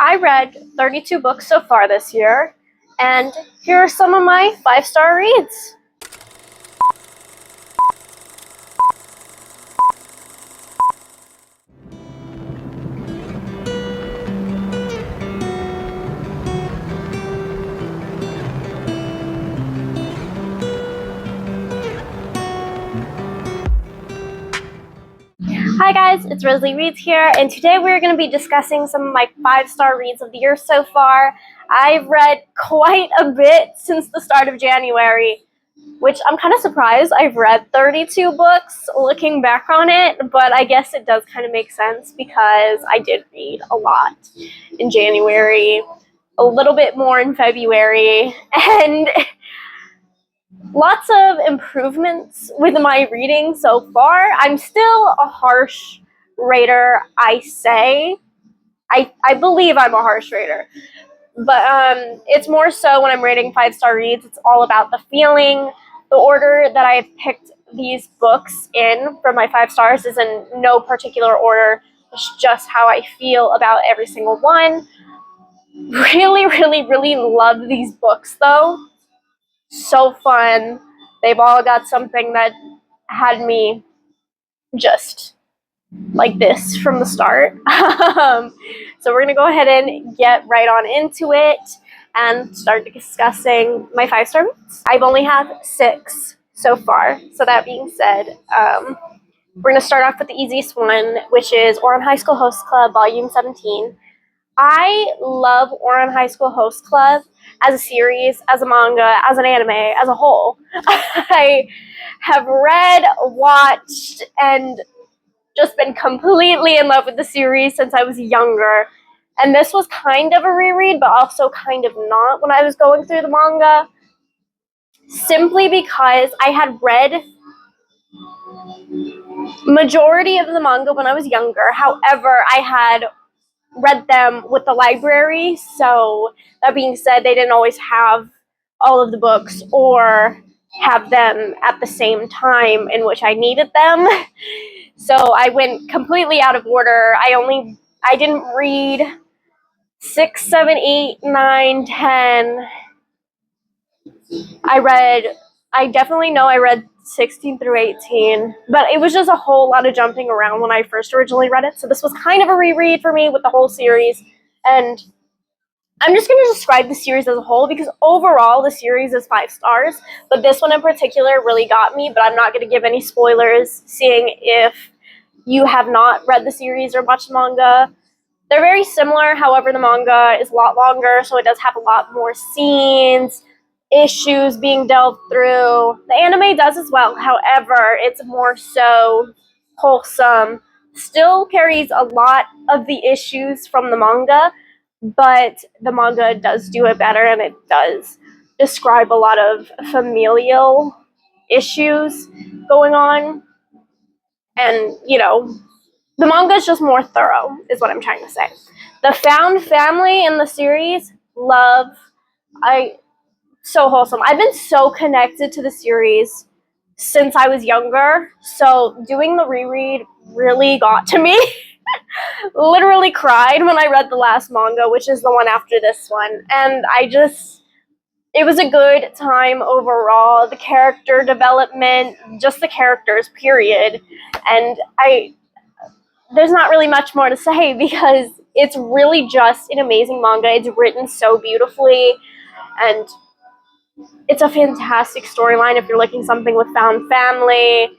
I read 32 books so far this year, and here are some of my 5-star reads. Hi guys, it's Rosalie Reads here, and today we're going to be discussing some of my 5-star reads of the year so far. I've read quite a bit since the start of January, which I'm kind of surprised. I've read 32 books looking back on it, but I guess it does kind of make sense because I did read a lot in January, a little bit more in February, and lots of improvements with my reading so far. I'm still a harsh rater, I say. I believe I'm a harsh rater. But it's more so when I'm rating 5-star reads, it's all about the feeling. The order that I've picked these books in for my 5 stars is in no particular order. It's just how I feel about every single one. Really, really, really love these books though. So fun. They've all got something that had me just like this from the start. So we're going to go ahead and get right on into it and start discussing my 5-star reads. I've only had 6 so far. So that being said, we're going to start off with the easiest one, which is Ouran High School Host Club, Volume 17. I love Ouran High School Host Club as a series, as a manga, as an anime, as a whole. I have read, watched, and just been completely in love with the series since I was younger. And this was kind of a reread, but also kind of not when I was going through the manga. Simply because I had read majority of the manga when I was younger. However, I had read them with the library, so that being said, they didn't always have all of the books or have them at the same time in which I needed them. So I went completely out of order. I didn't read 6, 7, 8, 9, 10. I definitely know I read 16 through 18, but it was just a whole lot of jumping around when I first originally read it. So this was kind of a reread for me with the whole series. And I'm just going to describe the series as a whole because overall the series is 5 stars, but this one in particular really got me, but I'm not going to give any spoilers, seeing if you have not read the series or watched the manga. They're very similar, however the manga is a lot longer, so it does have a lot more scenes, issues being delved through. The anime does as well, however, it's more so wholesome. Still carries a lot of the issues from the manga, but the manga does do it better, and it does describe a lot of familial issues going on. And, the manga is just more thorough, is what I'm trying to say. The found family in the series, love. So wholesome. I've been so connected to the series since I was younger, so doing the reread really got to me. Literally cried when I read the last manga, which is the one after this one, and it was a good time overall. The character development, just the characters, period. And there's not really much more to say because it's really just an amazing manga. It's written so beautifully, and it's a fantastic storyline if you're looking something with found family,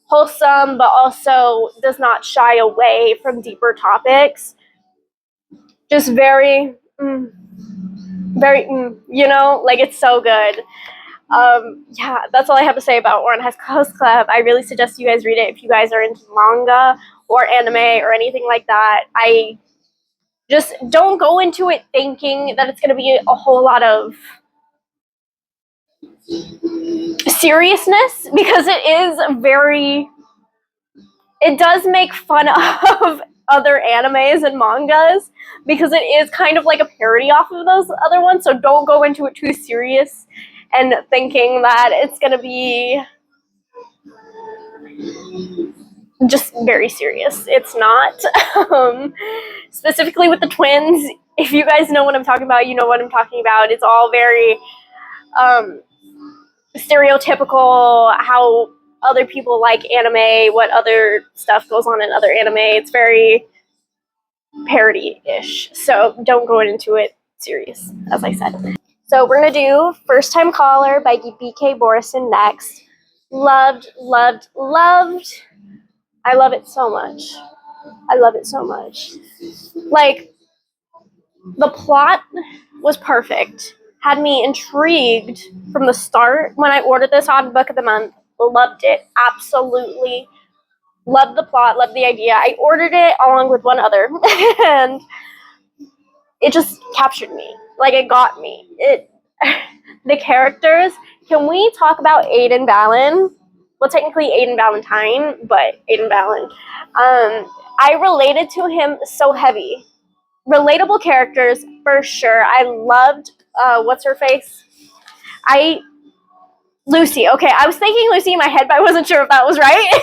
wholesome, but also does not shy away from deeper topics. Just very, it's so good. Yeah, that's all I have to say about Ouran High School Host Club. I really suggest you guys read it if you guys are into manga or anime or anything like that. I just don't go into it thinking that it's going to be a whole lot of seriousness, because it does make fun of other animes and mangas, because it is kind of like a parody off of those other ones, so don't go into it too serious and thinking that it's going to be just very serious. It's not. Specifically with the twins, if you guys know what I'm talking about, you know what I'm talking about. It's all very stereotypical, how other people like anime, what other stuff goes on in other anime. It's very parody-ish, so don't go into it serious, as I said. So we're gonna do First Time Caller by BK Borison next. Loved, loved, loved. I love it so much. I love it so much. Like, the plot was perfect. Had me intrigued from the start. When I ordered this on Book of the Month, loved it. Absolutely loved the plot, loved the idea. I ordered it along with one other, and it just captured me. Like, it got me. The characters. Can we talk about Aiden Balin? Well, technically Aiden Valentine, but Aiden Balin. I related to him so heavy. Relatable characters for sure. I loved what's her face? Lucy. Okay, I was thinking Lucy in my head, but I wasn't sure if that was right.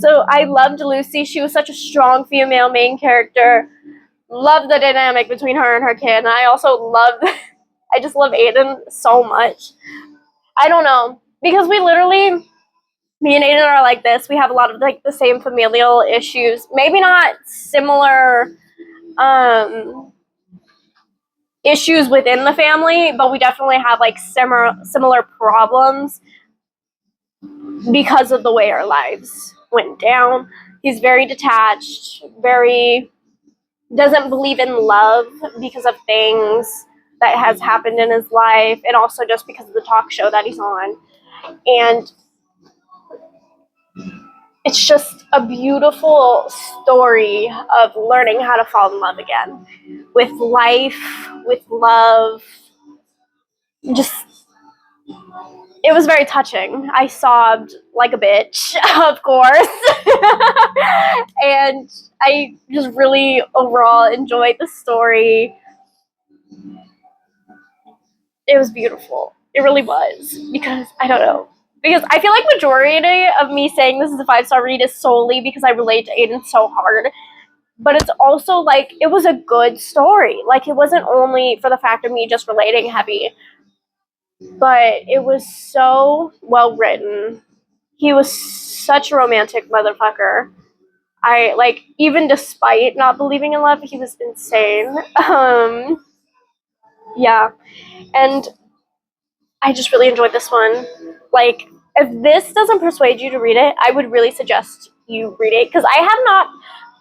So I loved Lucy. She was such a strong female main character. Loved the dynamic between her and her kid. And I also loved, I just love Aiden so much. I don't know, because me and Aiden are like this. We have a lot of like the same familial issues. Maybe not similar issues within the family, but we definitely have like similar problems because of the way our lives went down. He's very detached, very doesn't believe in love because of things that has happened in his life, and also just because of the talk show that he's on. And it's just a beautiful story of learning how to fall in love again with life, with love. Just, it was very touching. I sobbed like a bitch, of course. And I just really overall enjoyed the story. It was beautiful. It really was. Because, I don't know. Because I feel like majority of me saying this is a 5-star read is solely because I relate to Aiden so hard. But it's also like, it was a good story. Like, it wasn't only for the fact of me just relating heavy. But it was so well written. He was such a romantic motherfucker. I, like, even despite not believing in love, he was insane. Yeah. And I just really enjoyed this one. Like, if this doesn't persuade you to read it, I would really suggest you read it. Because I have not,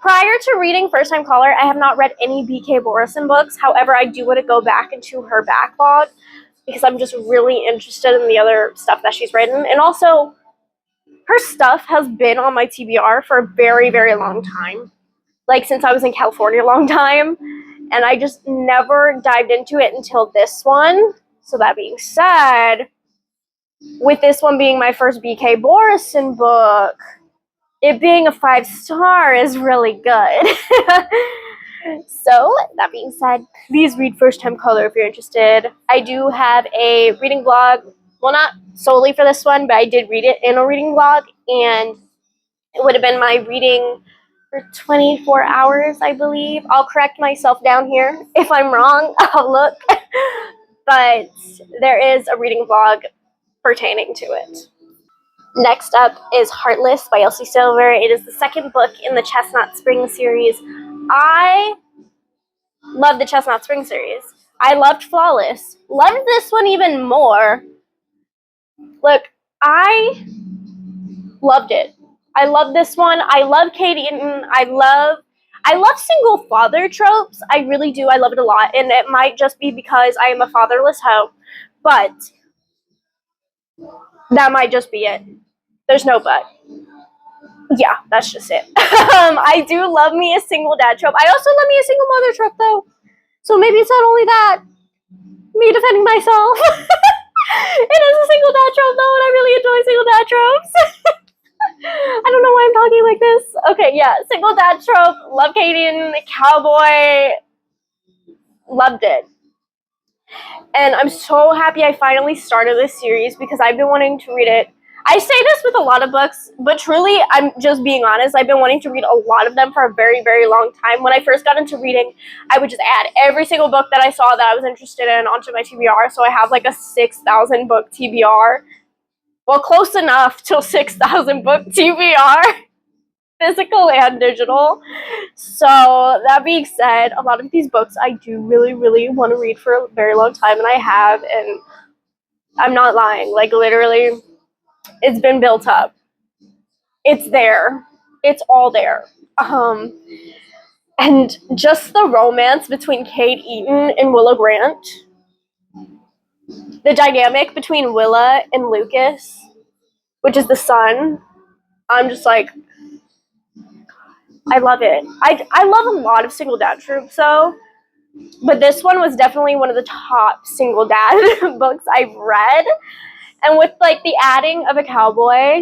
prior to reading First Time Caller, I have not read any BK Borison books. However, I do want to go back into her backlog because I'm just really interested in the other stuff that she's written. And also, her stuff has been on my TBR for a very, very long time. Like, since I was in California a long time. And I just never dived into it until this one. So that being said, with this one being my first BK Borison book, it being a 5-star is really good. So, that being said, please read First Time Caller if you're interested. I do have a reading blog. Well, not solely for this one, but I did read it in a reading blog, and it would have been my reading for 24 hours, I believe. I'll correct myself down here. If I'm wrong, I'll look. But there is a reading blog pertaining to it. Next up is Heartless by Elsie Silver. It is the second book in the Chestnut Spring series. I love the Chestnut Spring series. I loved Flawless. Loved this one even more. Look, I loved it. I love this one. I love Katie and I love single father tropes. I really do. I love it a lot. And it might just be because I am a fatherless hoe. But that might just be it. There's no but. Yeah, that's just it. I do love me a single dad trope. I also love me a single mother trope, though. So maybe it's not only that. Me defending myself. It is a single dad trope, though, and I really enjoy single dad tropes. I don't know why I'm talking like this. Okay, yeah, single dad trope. Love Canadian cowboy. Loved it. And I'm so happy I finally started this series because I've been wanting to read it I say this with a lot of books, but truly, I'm just being honest. I've been wanting to read a lot of them for a very, very long time. When I first got into reading, I would just add every single book that I saw that I was interested in onto my TBR. So I have like a 6,000 book TBR. Well, close enough to 6,000 book TBR, physical and digital. So that being said, a lot of these books I do really, really want to read for a very long time, and I have, and I'm not lying. Like, literally, it's been built up. It's there. It's all there. And just the romance between Kate Eaton and Willa Grant, the dynamic between Willa and Lucas, which is the son, I'm just like, I love it. I love a lot of single dad tropes, though, but this one was definitely one of the top single dad books I've read. And with like the adding of a cowboy,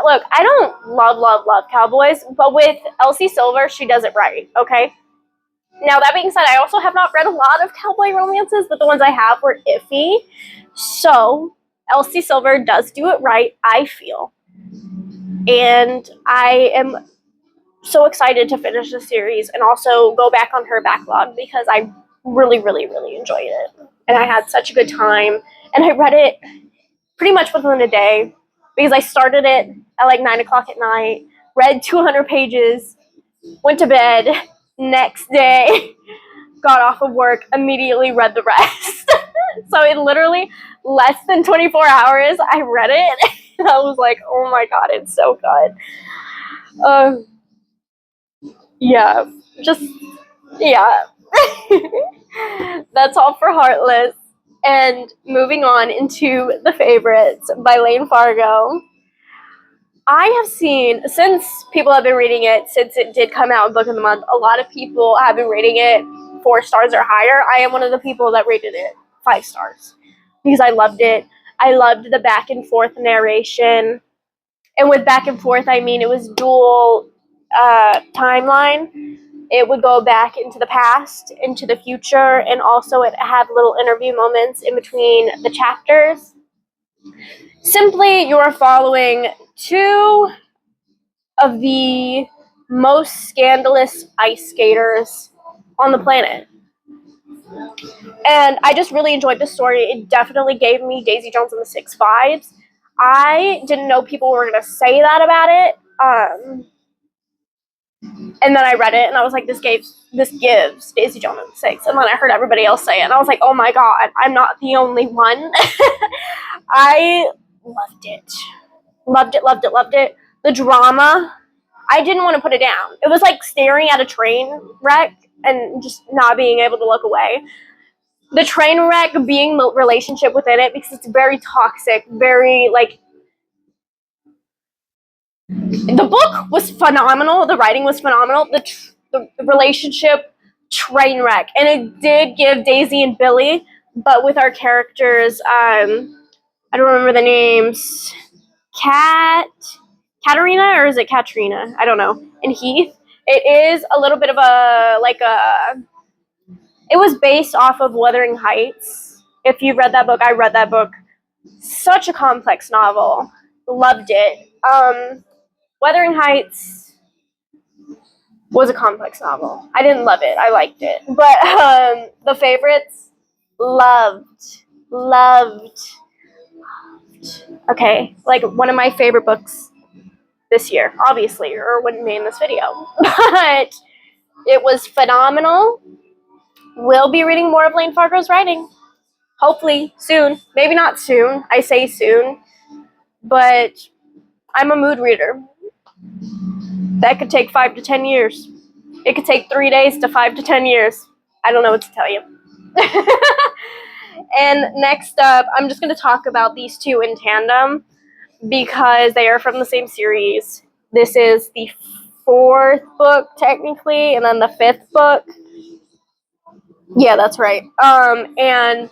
look, I don't love cowboys, but with Elsie Silver, she does it right, okay? Now, that being said, I also have not read a lot of cowboy romances, but the ones I have were iffy. So, Elsie Silver does do it right, I feel. And I am so excited to finish the series and also go back on her backlog because I really, really, really enjoyed it. And I had such a good time. And I read it pretty much within a day because I started it at like 9 o'clock at night, read 200 pages, went to bed, next day, got off of work, immediately read the rest. So in literally less than 24 hours, I read it. And I was like, oh my god, it's so good. Yeah, just, yeah. That's all for Heartless. And moving on into the favorites by Lane Fargo. I have seen, since people have been reading it, since it did come out in Book of the Month, a lot of people have been rating it 4 stars or higher. I am one of the people that rated it 5 stars because I loved it. I loved the back and forth narration. And with back and forth, I mean it was dual timeline. It would go back into the past, into the future, and also it had little interview moments in between the chapters. Simply, you're following 2 of the most scandalous ice skaters on the planet. And I just really enjoyed the story. It definitely gave me Daisy Jones and the Six vibes. I didn't know people were going to say that about it. And then I read it, and I was like, this gives Daisy Jones and the Six. And then I heard everybody else say it, and I was like, oh my god, I'm not the only one. I loved it. Loved it, loved it, loved it. The drama, I didn't want to put it down. It was like staring at a train wreck and just not being able to look away. The train wreck being the relationship within it, because it's very toxic, very like. The book was phenomenal. The writing was phenomenal. The relationship, train wreck. And it did give Daisy and Billy, but with our characters, I don't remember the names. Katarina, or is it Katrina? I don't know. And Heath. It is a little bit of it was based off of Wuthering Heights. If you read that book, I read that book. Such a complex novel. Loved it. Wuthering Heights was a complex novel. I didn't love it. I liked it. But the favorites, loved. Okay, like one of my favorite books this year, obviously, or wouldn't be in this video. But it was phenomenal. We'll be reading more of Lane Fargo's writing. Hopefully soon. Maybe not soon. I say soon. But I'm a mood reader. That could take 5 to 10 years. It could take 3 days to 5 to 10 years. I don't know what to tell you. And next up, I'm just going to talk about these 2 in tandem because they are from the same series. This is the 4th book, technically, and then the 5th book. Yeah, that's right. And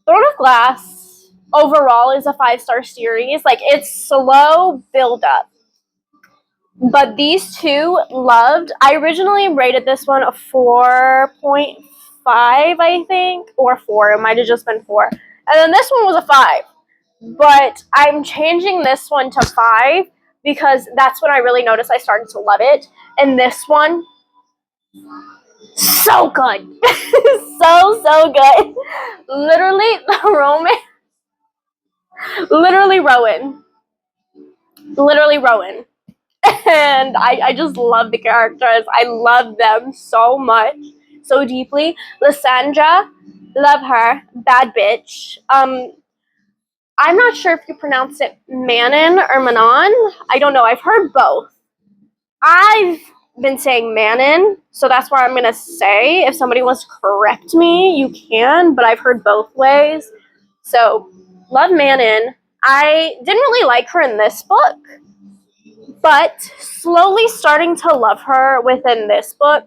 Throne of Glass overall is a 5-star series. Like, it's slow build up. But these 2 loved. I originally rated this one a 4.5, I think, or 4. It might have just been 4. And then this one was a 5. but I'm changing this one to 5 because that's when I really noticed I started to love it. And this one, so good. So good. Literally, the romance. Literally Rowan. Literally Rowan. And I just love the characters. I love them so much, so deeply. Lysandra, love her. Bad bitch. I'm not sure if you pronounce it Manon or Manon. I don't know. I've heard both. I've been saying Manon, so that's what I'm going to say. If somebody wants to correct me, you can, but I've heard both ways. So, love Manon. I didn't really like her in this book, but slowly starting to love her within this book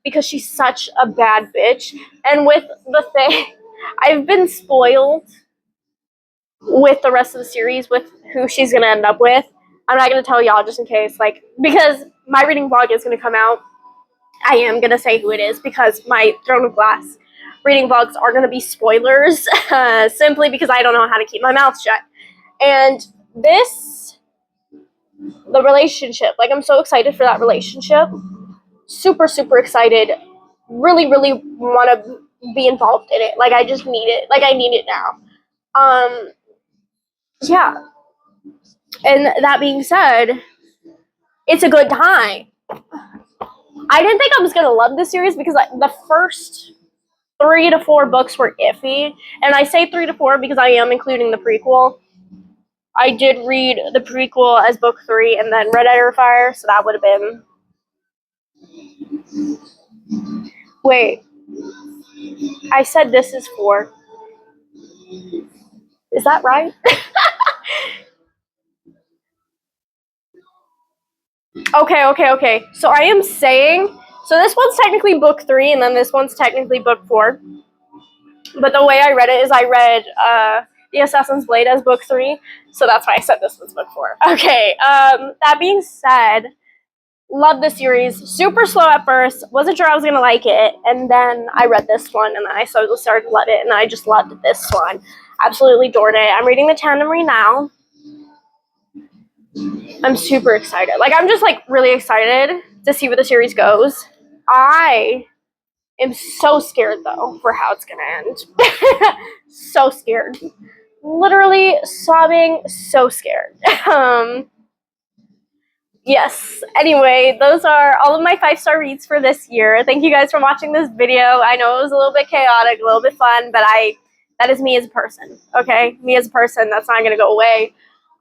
because she's such a bad bitch. And with the thing, I've been spoiled with the rest of the series with who she's going to end up with. I'm not going to tell y'all just in case, like, because my reading vlog is going to come out. I am going to say who it is because my Throne of Glass reading vlogs are going to be spoilers simply because I don't know how to keep my mouth shut. And this, the relationship, like, I'm so excited for that relationship. Super, super excited. Really, really want to be involved in it. Like, I just need it. Like, I need it now. Yeah. And that being said, it's a good time. I didn't think I was going to love this series because the first 3 to 4 books were iffy. And I say 3 to 4 because I am including the prequel. I did read the prequel as book 3 and then Red Edgar Fire, so that would have been... Wait. I said this is 4. Is that right? Okay. So I am saying... So this one's technically book 3, and then this one's technically book 4. But the way I read it is I read The Assassin's Blade as book 3, so that's why I said this was book 4. Okay, that being said, love the series. Super slow at first, wasn't sure I was going to like it, and then I read this one, and then I started to love it, and I just loved this one. Absolutely adored it. I'm reading the tandem right now. I'm super excited. Like, I'm just, like, really excited to see where the series goes. I am so scared, though, for how it's gonna end. So scared. Literally sobbing, so scared. Yes. Anyway, those are all of my 5-star reads for this year. Thank you guys for watching this video. I know it was a little bit chaotic, a little bit fun, but that is me as a person, okay? Me as a person, that's not gonna go away.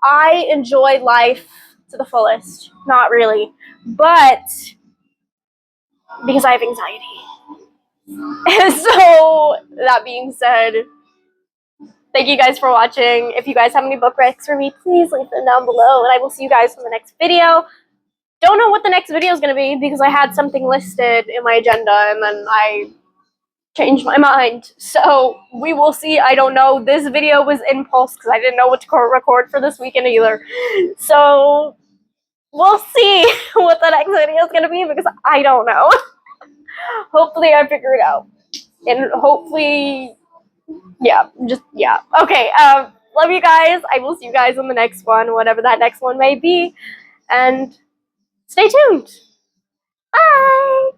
I enjoy life to the fullest. Not really. But because I have anxiety. So, that being said, thank you guys for watching. If you guys have any book recs for me, please leave them down below, and I will see you guys in the next video. Don't know what the next video is going to be because I had something listed in my agenda, and then I changed my mind. So, we will see. I don't know. This video was impulse because I didn't know what to record for this weekend either. So, we'll see what the next video is going to be because I don't know. Hopefully, I figure it out. And hopefully... yeah. Okay, love you guys. I will see you guys in the next one, whatever that next one may be. And stay tuned. Bye!